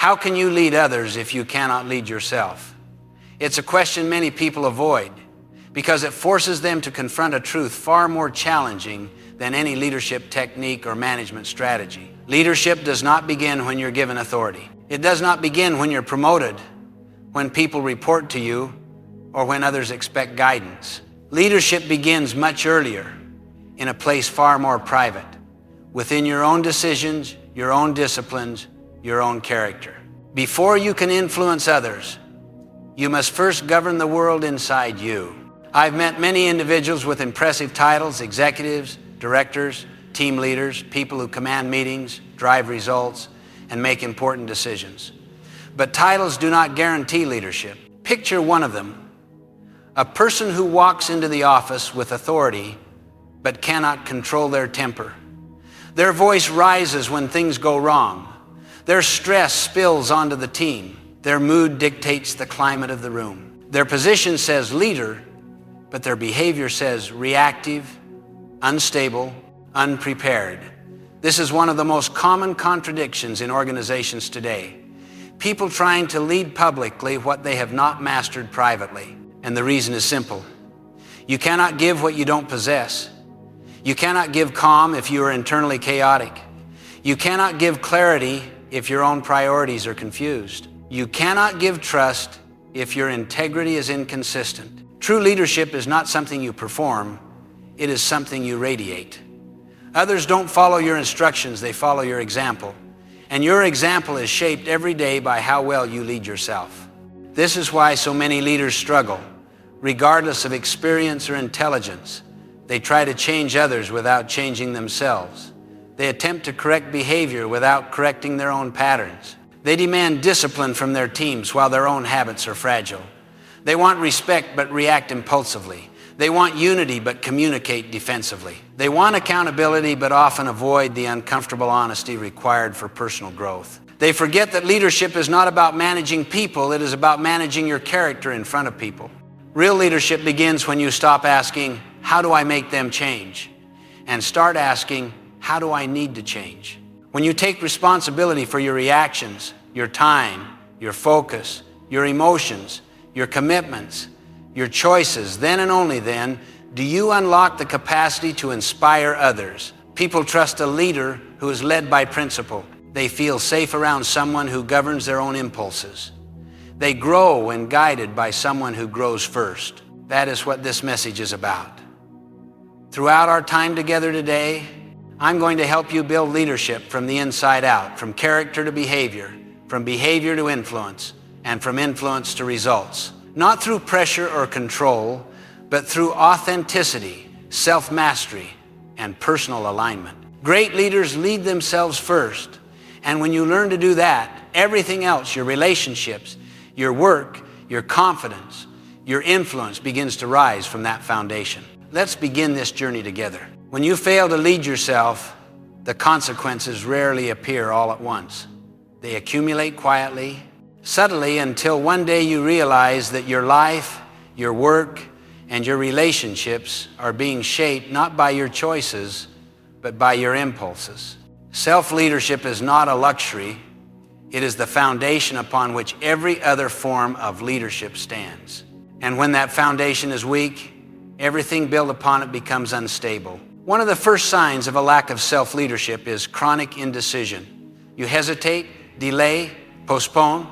How can you lead others if you cannot lead yourself? It's a question many people avoid because it forces them to confront a truth far more challenging than any leadership technique or management strategy. Leadership does not begin when you're given authority. It does not begin when you're promoted, when people report to you, or when others expect guidance. Leadership begins much earlier, in a place far more private, within your own decisions, your own disciplines, your own character. Before you can influence others, you must first govern the world inside you. I've met many individuals with impressive titles, executives, directors, team leaders, people who command meetings, drive results, and make important decisions. But titles do not guarantee leadership. Picture one of them, a person who walks into the office with authority but cannot control their temper. Their voice rises when things go wrong. Their stress spills onto the team. Their mood dictates the climate of the room. Their position says leader, but their behavior says reactive, unstable, unprepared. This is one of the most common contradictions in organizations today. People trying to lead publicly what they have not mastered privately. And the reason is simple. You cannot give what you don't possess. You cannot give calm if you are internally chaotic. You cannot give clarity if your own priorities are confused. You cannot give trust if your integrity is inconsistent. True leadership is not something you perform, it is something you radiate. Others don't follow your instructions, they follow your example. And your example is shaped every day by how well you lead yourself. This is why so many leaders struggle. Regardless of experience or intelligence, they try to change others without changing themselves. They attempt to correct behavior without correcting their own patterns. They demand discipline from their teams while their own habits are fragile. They want respect but react impulsively. They want unity but communicate defensively. They want accountability but often avoid the uncomfortable honesty required for personal growth. They forget that leadership is not about managing people, it is about managing your character in front of people. Real leadership begins when you stop asking, how do I make them change? And start asking, how do I need to change? When you take responsibility for your reactions, your time, your focus, your emotions, your commitments, your choices, then and only then do you unlock the capacity to inspire others. People trust a leader who is led by principle. They feel safe around someone who governs their own impulses. They grow when guided by someone who grows first. That is what this message is about. Throughout our time together today, I'm going to help you build leadership from the inside out, from character to behavior, from behavior to influence, and from influence to results. Not through pressure or control, but through authenticity, self-mastery, and personal alignment. Great leaders lead themselves first, and when you learn to do that, everything else, your relationships, your work, your confidence, your influence begins to rise from that foundation. Let's begin this journey together. When you fail to lead yourself, the consequences rarely appear all at once. They accumulate quietly, subtly, until one day you realize that your life, your work, and your relationships are being shaped not by your choices, but by your impulses. Self-leadership is not a luxury. It is the foundation upon which every other form of leadership stands. And when that foundation is weak, everything built upon it becomes unstable. One of the first signs of a lack of self-leadership is chronic indecision. You hesitate, delay, postpone.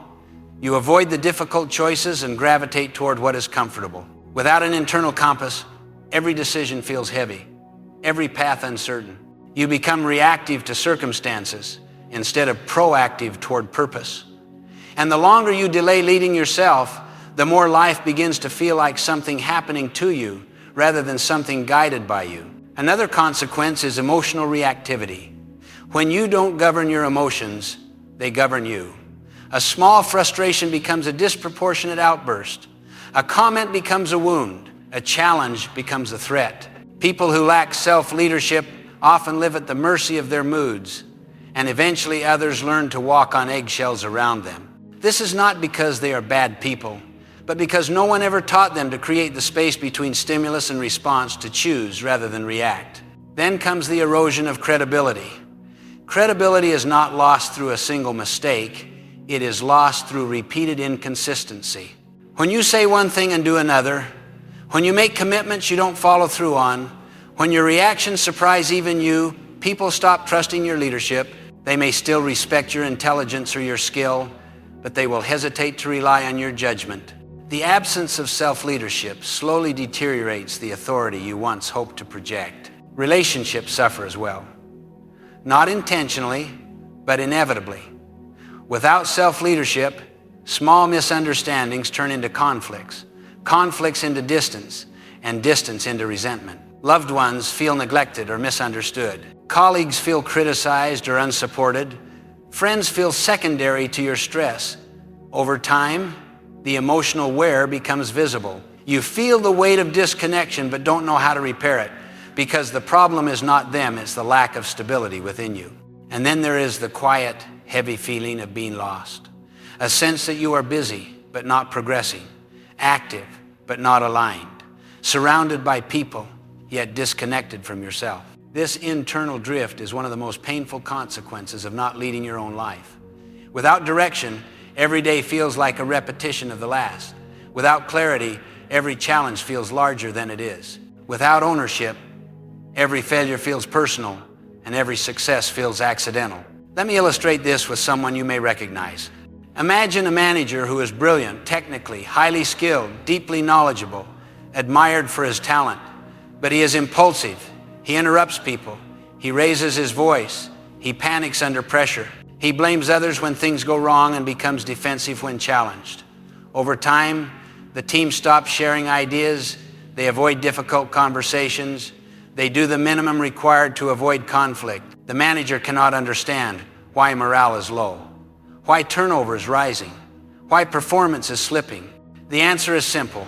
You avoid the difficult choices and gravitate toward what is comfortable. Without an internal compass, every decision feels heavy, every path uncertain. You become reactive to circumstances instead of proactive toward purpose. And the longer you delay leading yourself, the more life begins to feel like something happening to you rather than something guided by you. Another consequence is emotional reactivity. When you don't govern your emotions, they govern you. A small frustration becomes a disproportionate outburst. A comment becomes a wound. A challenge becomes a threat. People who lack self-leadership often live at the mercy of their moods, and eventually others learn to walk on eggshells around them. This is not because they are bad people, but because no one ever taught them to create the space between stimulus and response, to choose rather than react. Then comes the erosion of credibility. Credibility is not lost through a single mistake. It is lost through repeated inconsistency. When you say one thing and do another, when you make commitments you don't follow through on, when your reactions surprise even you, people stop trusting your leadership. They may still respect your intelligence or your skill, but they will hesitate to rely on your judgment. The absence of self-leadership slowly deteriorates the authority you once hoped to project. Relationships suffer as well. Not intentionally, but inevitably. Without self-leadership, small misunderstandings turn into conflicts, conflicts into distance, and distance into resentment. Loved ones feel neglected or misunderstood. Colleagues feel criticized or unsupported. Friends feel secondary to your stress. Over time, the emotional wear becomes visible. You feel the weight of disconnection but don't know how to repair it because the problem is not them, it's the lack of stability within you. And then there is the quiet, heavy feeling of being lost. A sense that you are busy but not progressing, active but not aligned, surrounded by people yet disconnected from yourself. This internal drift is one of the most painful consequences of not leading your own life. Without direction, every day feels like a repetition of the last. Without clarity, every challenge feels larger than it is. Without ownership, every failure feels personal and every success feels accidental. Let me illustrate this with someone you may recognize. Imagine a manager who is brilliant, technically, highly skilled, deeply knowledgeable, admired for his talent, but he is impulsive. He interrupts people. He raises his voice. He panics under pressure. He blames others when things go wrong and becomes defensive when challenged. Over time, the team stops sharing ideas. They avoid difficult conversations. They do the minimum required to avoid conflict. The manager cannot understand why morale is low, why turnover is rising, why performance is slipping. The answer is simple.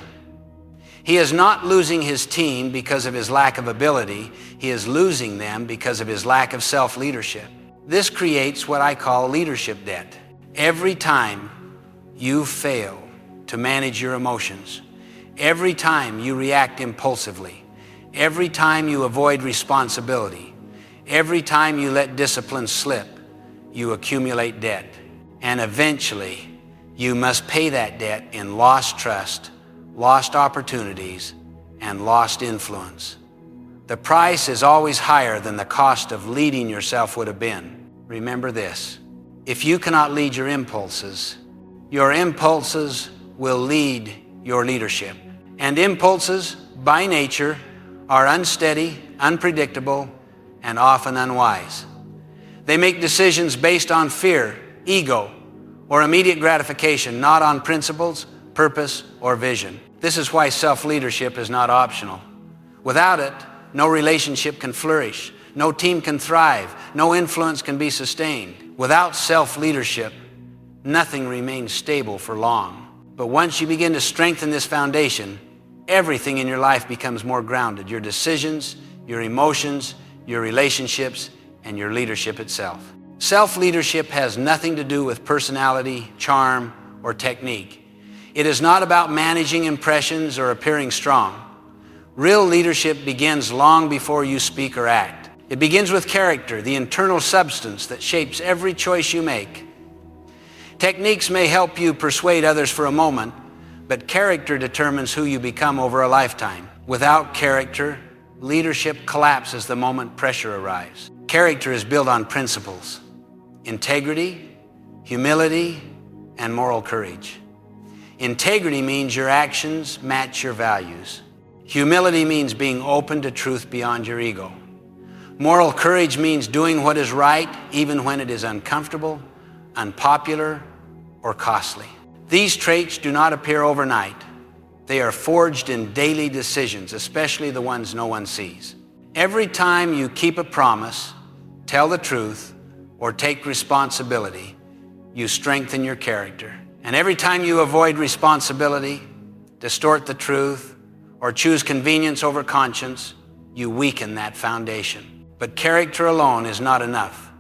He is not losing his team because of his lack of ability. He is losing them because of his lack of self-leadership. This creates what I call leadership debt. Every time you fail to manage your emotions, every time you react impulsively, every time you avoid responsibility, every time you let discipline slip, you accumulate debt. And eventually, you must pay that debt in lost trust, lost opportunities, and lost influence. The price is always higher than the cost of leading yourself would have been. Remember this: if you cannot lead your impulses will lead your leadership. And impulses, by nature, are unsteady, unpredictable, and often unwise. They make decisions based on fear, ego, or immediate gratification, not on principles, purpose, or vision. This is why self-leadership is not optional. Without it, no relationship can flourish, no team can thrive, no influence can be sustained. Without self-leadership, nothing remains stable for long. But once you begin to strengthen this foundation, everything in your life becomes more grounded. Your decisions, your emotions, your relationships, and your leadership itself. Self-leadership has nothing to do with personality, charm, or technique. It is not about managing impressions or appearing strong. Real leadership begins long before you speak or act. It begins with character, the internal substance that shapes every choice you make. Techniques may help you persuade others for a moment, but character determines who you become over a lifetime. Without character, leadership collapses the moment pressure arrives. Character is built on principles: integrity, humility, and moral courage. Integrity means your actions match your values. Humility means being open to truth beyond your ego. Moral courage means doing what is right even when it is uncomfortable, unpopular, or costly. These traits do not appear overnight. They are forged in daily decisions, especially the ones no one sees. Every time you keep a promise, tell the truth, or take responsibility, you strengthen your character. And every time you avoid responsibility, distort the truth, or choose convenience over conscience, you weaken that foundation. But character alone is not enough.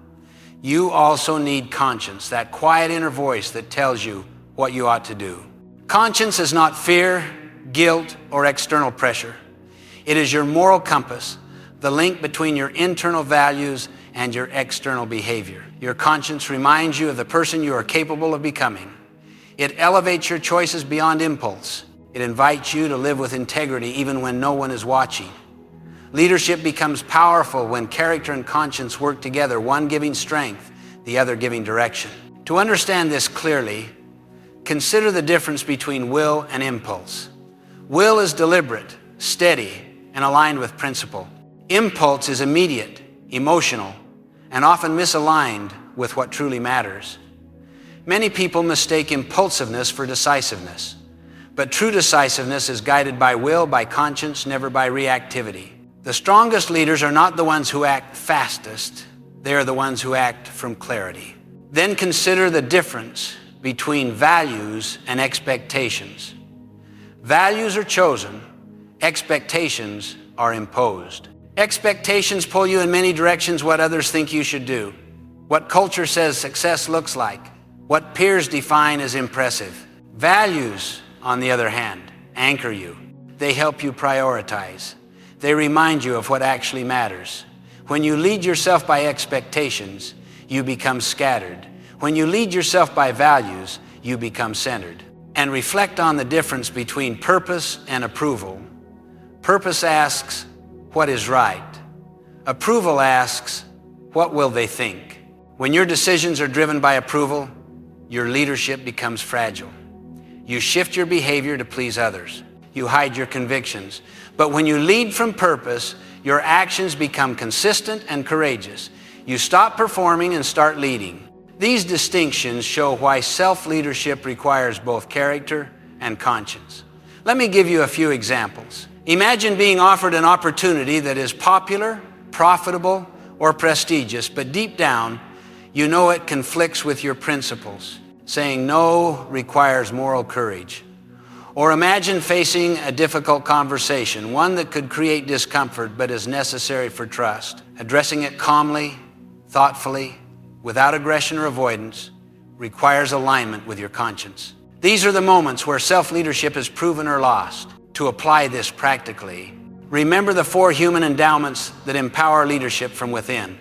You also need conscience, that quiet inner voice that tells you what you ought to do. Conscience is not fear, guilt, or external pressure. It is your moral compass, the link between your internal values and your external behavior. Your conscience reminds you of the person you are capable of becoming. It elevates your choices beyond impulse. It invites you to live with integrity even when no one is watching. Leadership becomes powerful when character and conscience work together, one giving strength, the other giving direction. To understand this clearly, consider the difference between will and impulse. Will is deliberate, steady, and aligned with principle. Impulse is immediate, emotional, and often misaligned with what truly matters. Many people mistake impulsiveness for decisiveness, but true decisiveness is guided by will, by conscience, never by reactivity. The strongest leaders are not the ones who act fastest, they are the ones who act from clarity. Then consider the difference between values and expectations. Values are chosen, expectations are imposed. Expectations pull you in many directions: what others think you should do, what culture says success looks like, what peers define as impressive. Values, on the other hand, anchor you. They help you prioritize. They remind you of what actually matters. When you lead yourself by expectations, you become scattered. When you lead yourself by values, you become centered. And reflect on the difference between purpose and approval. Purpose asks, what is right? Approval asks, what will they think? When your decisions are driven by approval, your leadership becomes fragile. You shift your behavior to please others. You hide your convictions. But when you lead from purpose, your actions become consistent and courageous. You stop performing and start leading. These distinctions show why self-leadership requires both character and conscience. Let me give you a few examples. Imagine being offered an opportunity that is popular, profitable, or prestigious, but deep down, you know it conflicts with your principles. Saying no requires moral courage. Or imagine facing a difficult conversation, one that could create discomfort but is necessary for trust. Addressing it calmly, thoughtfully, without aggression or avoidance, requires alignment with your conscience. These are the moments where self-leadership is proven or lost. To apply this practically, remember the 4 human endowments that empower leadership from within.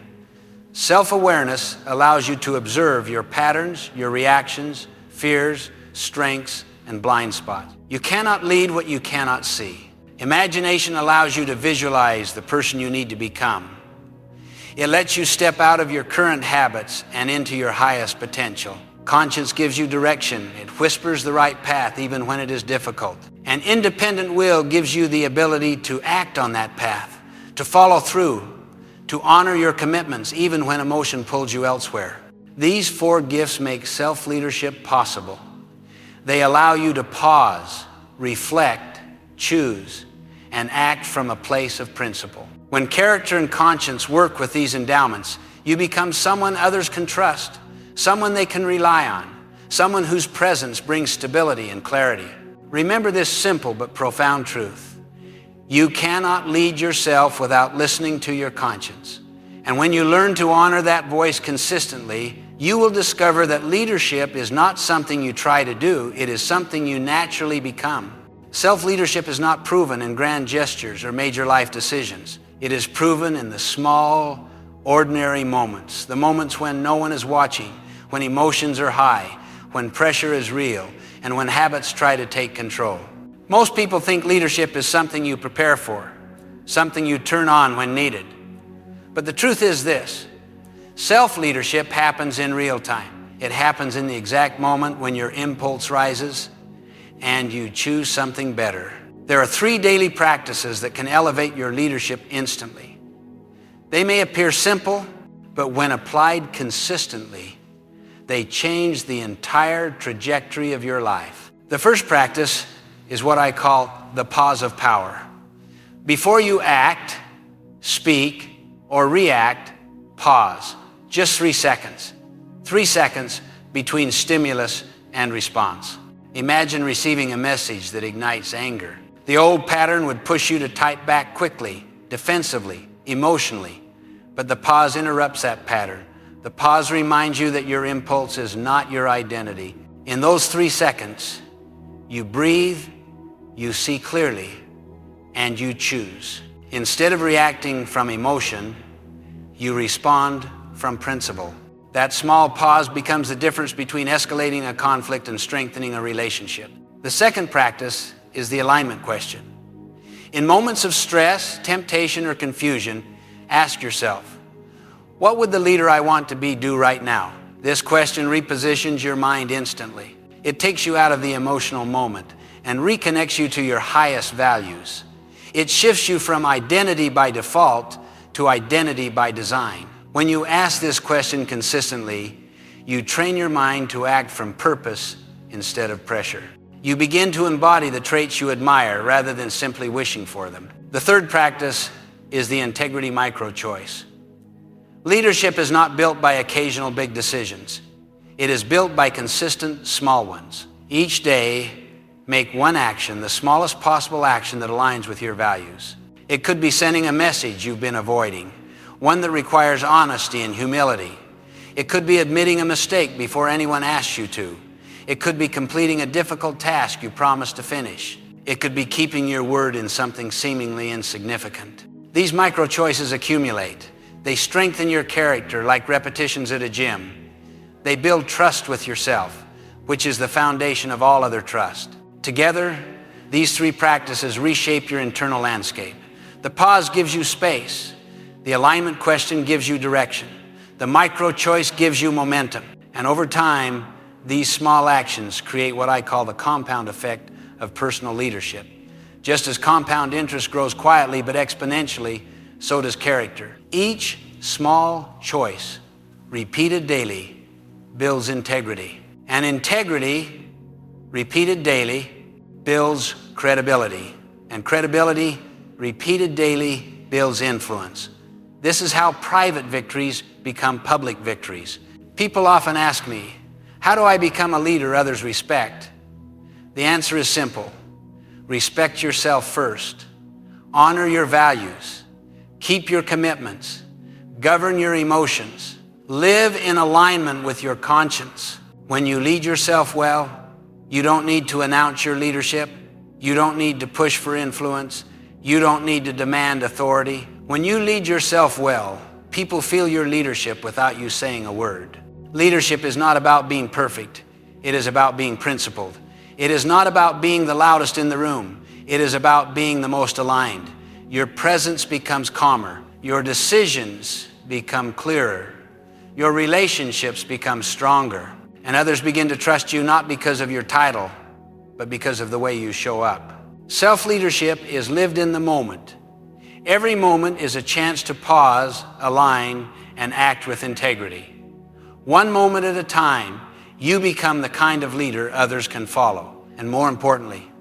Self-awareness allows you to observe your patterns, your reactions, fears, strengths, and blind spots. You cannot lead what you cannot see. Imagination allows you to visualize the person you need to become. It lets you step out of your current habits and into your highest potential. Conscience gives you direction. It whispers the right path even when it is difficult. And independent will gives you the ability to act on that path, to follow through, to honor your commitments even when emotion pulls you elsewhere. These 4 gifts make self-leadership possible. They allow you to pause, reflect, choose, and act from a place of principle. When character and conscience work with these endowments, you become someone others can trust, someone they can rely on, someone whose presence brings stability and clarity. Remember this simple but profound truth. You cannot lead yourself without listening to your conscience. And when you learn to honor that voice consistently, you will discover that leadership is not something you try to do, it is something you naturally become. Self-leadership is not proven in grand gestures or major life decisions. It is proven in the small, ordinary moments, the moments when no one is watching, when emotions are high, when pressure is real, and when habits try to take control. Most people think leadership is something you prepare for, something you turn on when needed. But the truth is this: self-leadership happens in real time. It happens in the exact moment when your impulse rises and you choose something better. There are 3 daily practices that can elevate your leadership instantly. They may appear simple, but when applied consistently, they change the entire trajectory of your life. The first practice is what I call the pause of power. Before you act, speak, or react, pause. Just 3 seconds. 3 seconds between stimulus and response. Imagine receiving a message that ignites anger. The old pattern would push you to type back quickly, defensively, emotionally. But the pause interrupts that pattern. The pause reminds you that your impulse is not your identity. In those 3 seconds, you breathe, you see clearly, and you choose. Instead of reacting from emotion, You respond from principle. That small pause becomes the difference between escalating a conflict and strengthening a relationship. The second practice is the alignment question. In moments of stress, temptation, or confusion, ask yourself, what would the leader I want to be do right now? This question repositions your mind instantly. It takes you out of the emotional moment and reconnects you to your highest values. It shifts you from identity by default to identity by design. When you ask this question consistently, you train your mind to act from purpose instead of pressure. You begin to embody the traits you admire rather than simply wishing for them. The third practice is the integrity micro-choice. Leadership is not built by occasional big decisions. It is built by consistent small ones. Each day, make one action, the smallest possible action that aligns with your values. It could be sending a message you've been avoiding, one that requires honesty and humility. It could be admitting a mistake before anyone asks you to. It could be completing a difficult task you promised to finish. It could be keeping your word in something seemingly insignificant. These micro-choices accumulate. They strengthen your character like repetitions at a gym. They build trust with yourself, which is the foundation of all other trust. Together, these three practices reshape your internal landscape. The pause gives you space. The alignment question gives you direction. The micro-choice gives you momentum. And over time, these small actions create what I call the compound effect of personal leadership. Just as compound interest grows quietly but exponentially, so does character. Each small choice, repeated daily, builds integrity. And integrity, repeated daily, builds credibility. And credibility, repeated daily, builds influence. This is how private victories become public victories. People often ask me, how do I become a leader others respect? The answer is simple. Respect yourself first. Honor your values. Keep your commitments. Govern your emotions. Live in alignment with your conscience. When you lead yourself well, you don't need to announce your leadership. You don't need to push for influence. You don't need to demand authority. When you lead yourself well, people feel your leadership without you saying a word. Leadership is not about being perfect. It is about being principled. It is not about being the loudest in the room. It is about being the most aligned. Your presence becomes calmer. Your decisions become clearer. Your relationships become stronger. And others begin to trust you not because of your title, but because of the way you show up. Self-leadership is lived in the moment. Every moment is a chance to pause, align, and act with integrity. One moment at a time, you become the kind of leader others can follow. And more importantly,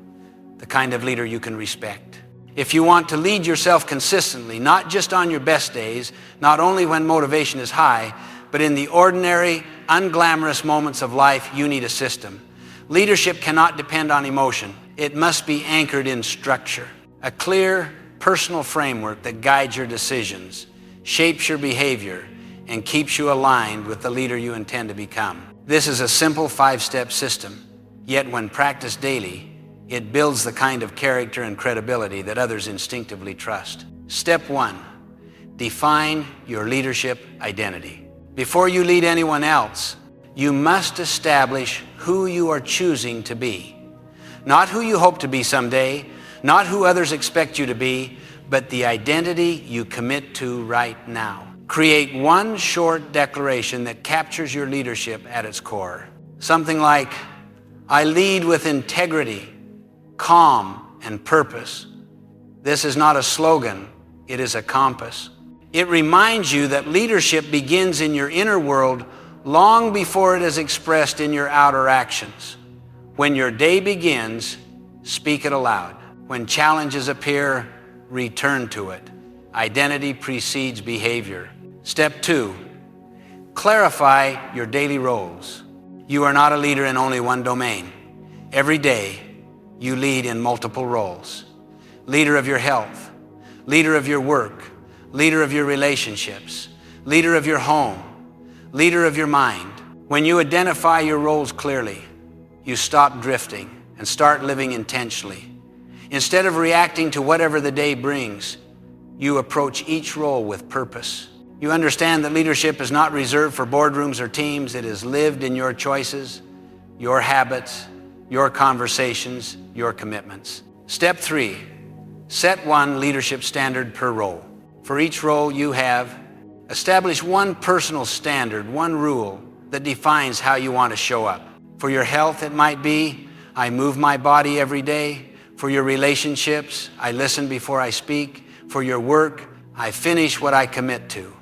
the kind of leader you can respect. If you want to lead yourself consistently, not just on your best days, not only when motivation is high, but in the ordinary, unglamorous moments of life, you need a system. Leadership cannot depend on emotion. It must be anchored in structure. A clear, personal framework that guides your decisions, shapes your behavior, and keeps you aligned with the leader you intend to become. This is a simple 5-step system, yet when practiced daily, it builds the kind of character and credibility that others instinctively trust. Step 1, define your leadership identity. Before you lead anyone else, you must establish who you are choosing to be. Not who you hope to be someday, not who others expect you to be, but the identity you commit to right now. Create one short declaration that captures your leadership at its core. Something like, I lead with integrity, calm, and purpose. This is not a slogan, it is a compass. It reminds you that leadership begins in your inner world long before it is expressed in your outer actions. When your day begins, speak it aloud. When challenges appear, return to it. Identity precedes behavior. Step 2, clarify your daily roles. You are not a leader in only one domain. Every day, you lead in multiple roles. Leader of your health, leader of your work, leader of your relationships, leader of your home, leader of your mind. When you identify your roles clearly, you stop drifting and start living intentionally. Instead of reacting to whatever the day brings, you approach each role with purpose. You understand that leadership is not reserved for boardrooms or teams. It is lived in your choices, your habits, your conversations, your commitments. Step 3, set one leadership standard per role. For each role you have, establish one personal standard, one rule that defines how you want to show up. For your health, it might be, I move my body every day. For your relationships, I listen before I speak. For your work, I finish what I commit to.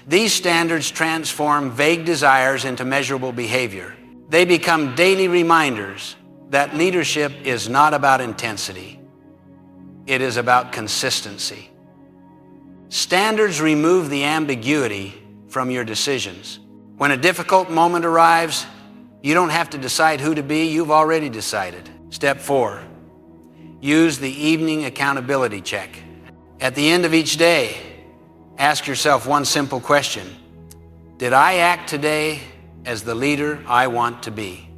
These standards transform vague desires into measurable behavior. They become daily reminders that leadership is not about intensity. It is about consistency. Standards remove the ambiguity from your decisions. When a difficult moment arrives, you don't have to decide who to be, you've already decided. Step 4, use the evening accountability check. At the end of each day, ask yourself one simple question. Did I act today as the leader I want to be?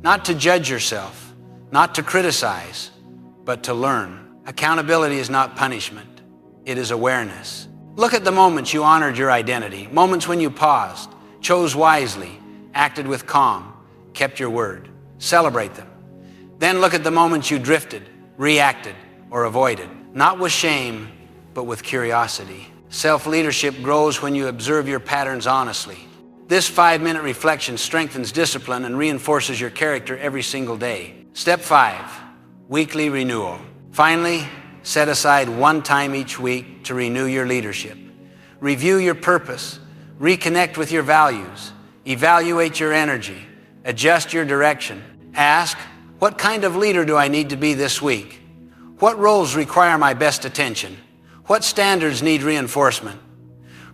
Not to judge yourself, not to criticize, but to learn. Accountability is not punishment. It is awareness. Look at the moments you honored your identity, moments when you paused, chose wisely, acted with calm, kept your word. Celebrate them. Then look at the moments you drifted, reacted, or avoided, not with shame, but with curiosity. Self-leadership grows when you observe your patterns honestly. This 5-minute reflection strengthens discipline and reinforces your character every single day. Step 5, weekly renewal. Finally, set aside one time each week to renew your leadership. Review your purpose, reconnect with your values, evaluate your energy, adjust your direction. Ask, what kind of leader do I need to be this week? What roles require my best attention? What standards need reinforcement?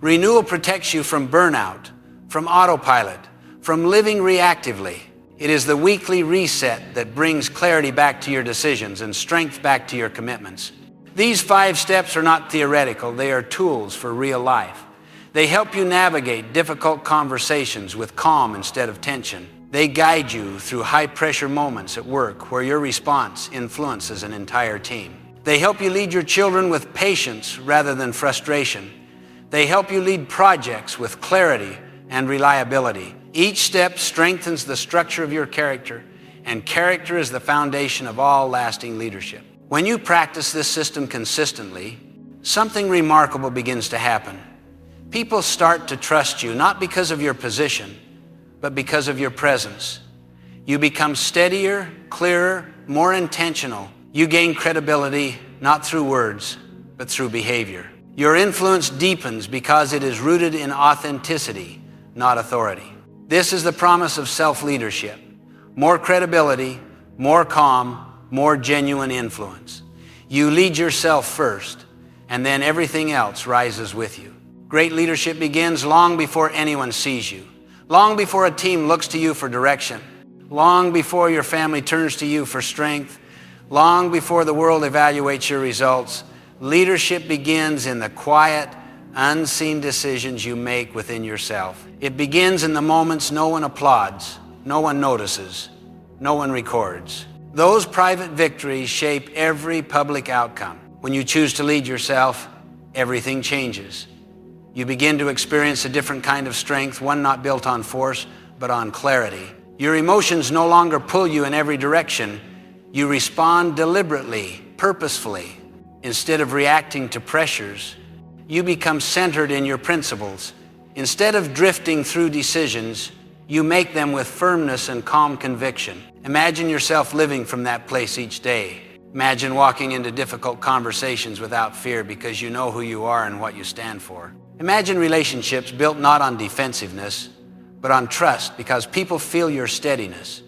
Renewal protects you from burnout, from autopilot, from living reactively. It is the weekly reset that brings clarity back to your decisions and strength back to your commitments. These 5 steps are not theoretical, they are tools for real life. They help you navigate difficult conversations with calm instead of tension. They guide you through high-pressure moments at work where your response influences an entire team. They help you lead your children with patience rather than frustration. They help you lead projects with clarity and reliability. Each step strengthens the structure of your character, and character is the foundation of all lasting leadership. When you practice this system consistently, something remarkable begins to happen. People start to trust you, not because of your position, but because of your presence. You become steadier, clearer, more intentional. You gain credibility, not through words, but through behavior. Your influence deepens because it is rooted in authenticity, not authority. This is the promise of self-leadership. More credibility, more calm, more genuine influence. You lead yourself first, and then everything else rises with you. Great leadership begins long before anyone sees you, long before a team looks to you for direction, long before your family turns to you for strength, long before the world evaluates your results. Leadership begins in the quiet, unseen decisions you make within yourself. It begins in the moments no one applauds, no one notices, no one records. Those private victories shape every public outcome. When you choose to lead yourself, everything changes. You begin to experience a different kind of strength, one not built on force, but on clarity. Your emotions no longer pull you in every direction. You respond deliberately, purposefully. Instead of reacting to pressures, you become centered in your principles. Instead of drifting through decisions, you make them with firmness and calm conviction. Imagine yourself living from that place each day. Imagine walking into difficult conversations without fear because you know who you are and what you stand for. Imagine relationships built not on defensiveness, but on trust, because people feel your steadiness,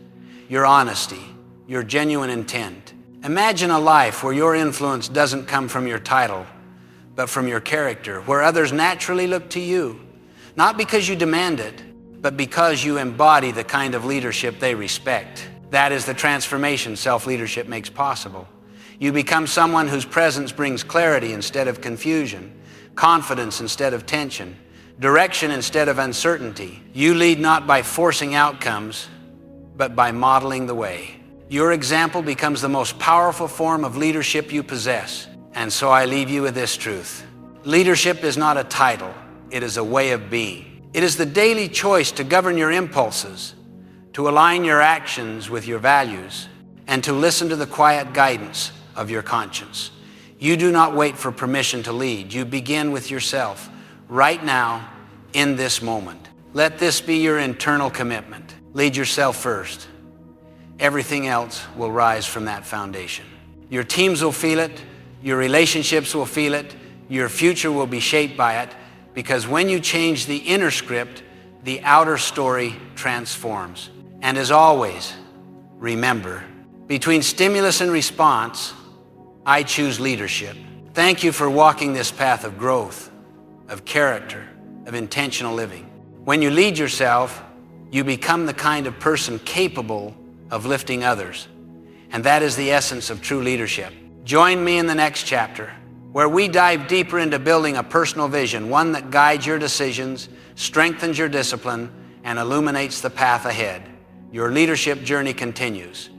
your honesty, your genuine intent. Imagine a life where your influence doesn't come from your title, but from your character, where others naturally look to you, not because you demand it, but because you embody the kind of leadership they respect. That is the transformation self-leadership makes possible. You become someone whose presence brings clarity instead of confusion, confidence instead of tension, direction instead of uncertainty. You lead not by forcing outcomes, but by modeling the way. Your example becomes the most powerful form of leadership you possess. And so I leave you with this truth. Leadership is not a title, It is a way of being. It is the daily choice to govern your impulses, to align your actions with your values, and to listen to the quiet guidance of your conscience. You do not wait for permission to lead. You begin with yourself right now in this moment. Let this be your internal commitment. Lead yourself first. Everything else will rise from that foundation. Your teams will feel it. Your relationships will feel it. Your future will be shaped by it, because when you change the inner script, the outer story transforms. And as always, remember, between stimulus and response, I choose leadership. Thank you for walking this path of growth, of character, of intentional living. When you lead yourself, you become the kind of person capable of lifting others. And that is the essence of true leadership. Join me in the next chapter, where we dive deeper into building a personal vision, one that guides your decisions, strengthens your discipline, and illuminates the path ahead. Your leadership journey continues.